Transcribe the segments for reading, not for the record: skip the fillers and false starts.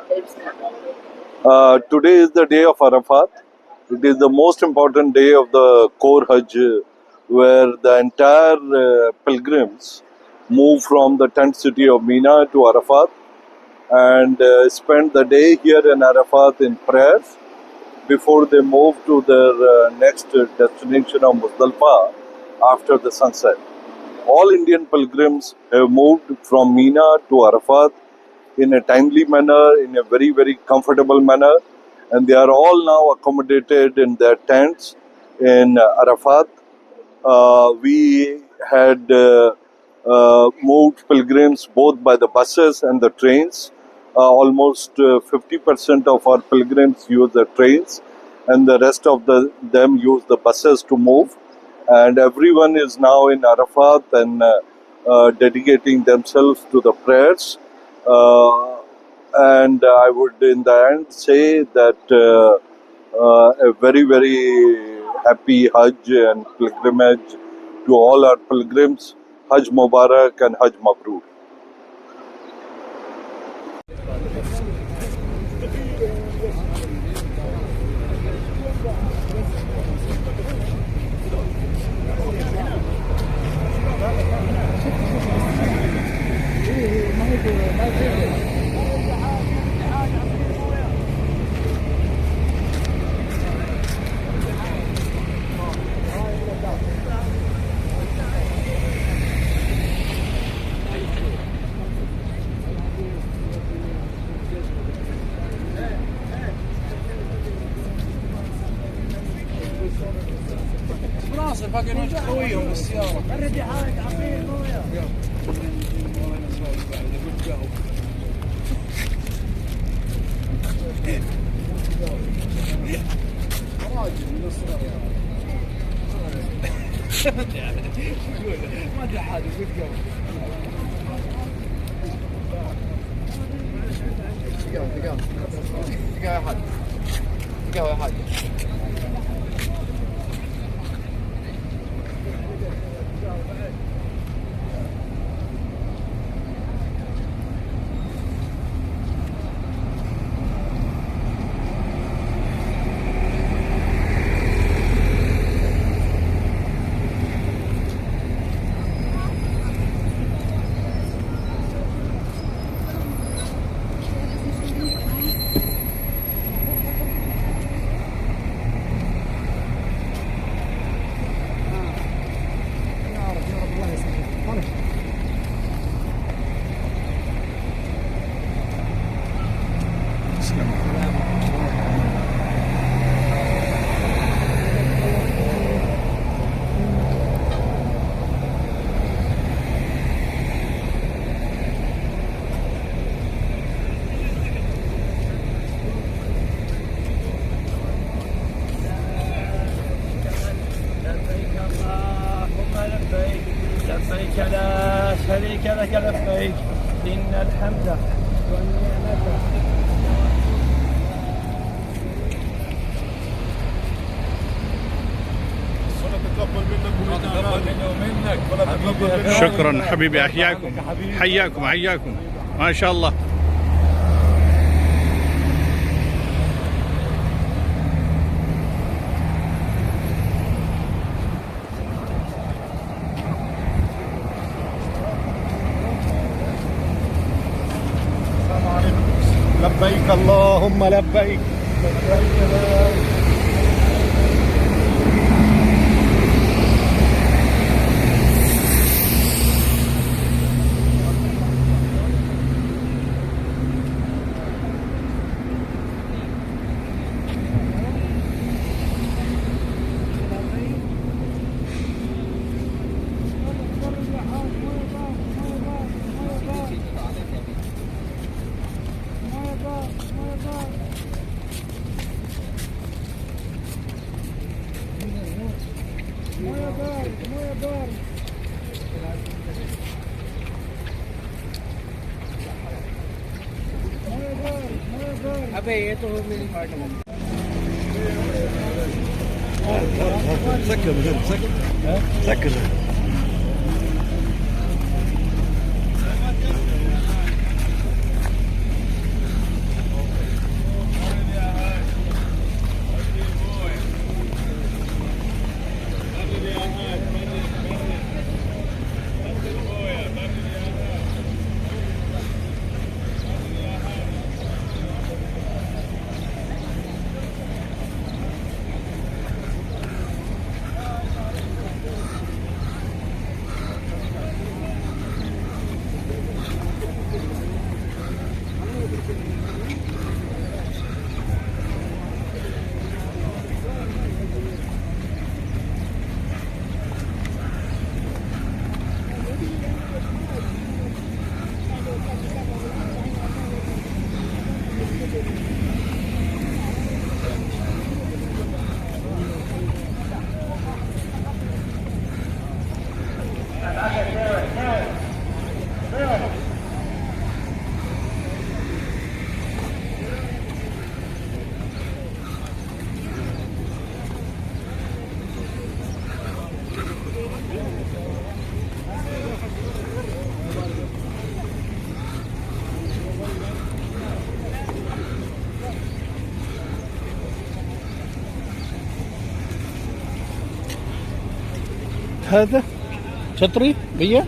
Today is the day of Arafat. It is the most important day of the core Hajj, where the entire pilgrims move from the tent city of Mina to Arafat and spend the day here in Arafat in prayers before they move to their next destination of Muzdalifah after the sunset. All Indian pilgrims have moved from Mina to Arafat in a timely manner, in a very, very comfortable manner, and they are all now accommodated in their tents in Arafat. We had moved pilgrims both by the buses and the trains. Almost 50% of our pilgrims use the trains, and the rest of them use the buses to move. And everyone is now in Arafat and dedicating themselves to the prayers. And I would in the end say that a very, very happy Hajj and pilgrimage to all our pilgrims. Hajj Mubarak and Hajj Mabrur. ناصر باقي نوجه قويهم بالسيارة. ردي حالك عصير مويه. ما ادري حاجة قلت دقيقة واحد لبيك لا شريك لك لبيك إن الحمد والنعمة. شكرا حبيبي، أحياكم حياكم حياكم ما شاء الله. لبيك اللهم لبيك. अबे ये तो मेरी पार्ट है। سكر سكر سكر. هذا شطري بيا.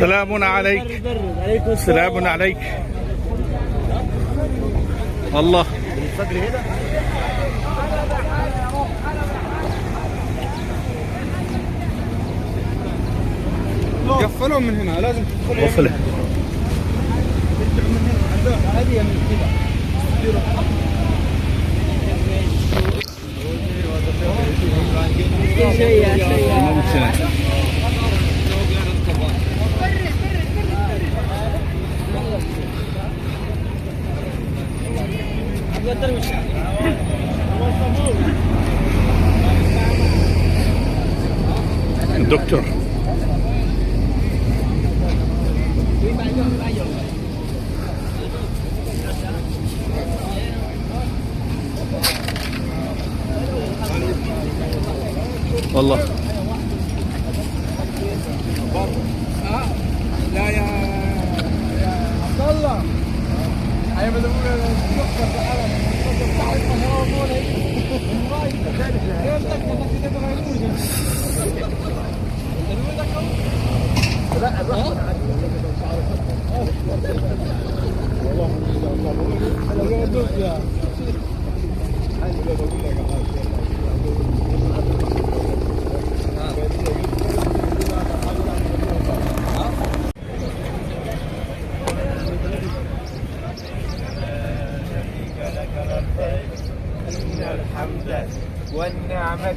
سلام عليك. سلام عليك. الله. قفلهم من هنا لازم وصله. دكتور والله. لا يا عبد الله هاي بدنا الحمد والنعمة.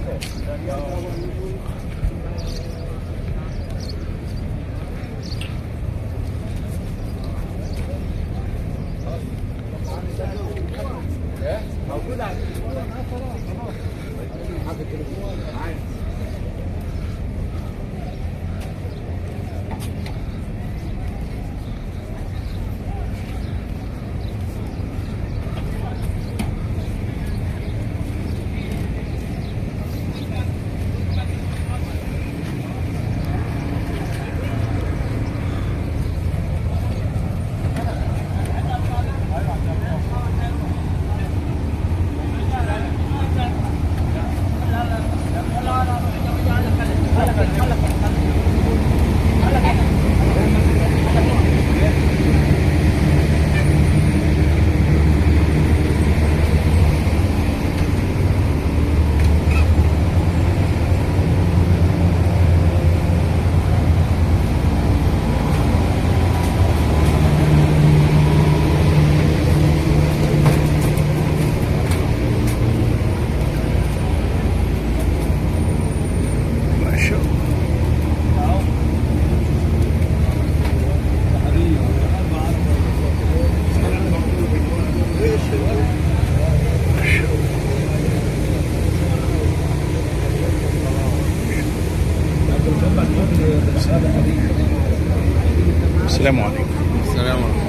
السلام عليكم. السلام عليكم.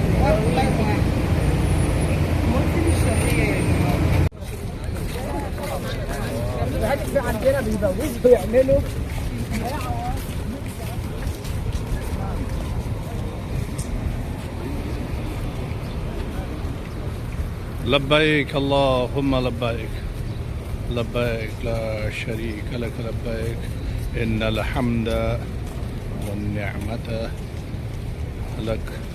لبيك اللهم لبيك. لبيك لا شريك لك لبيك إن الحمد والنعمة لك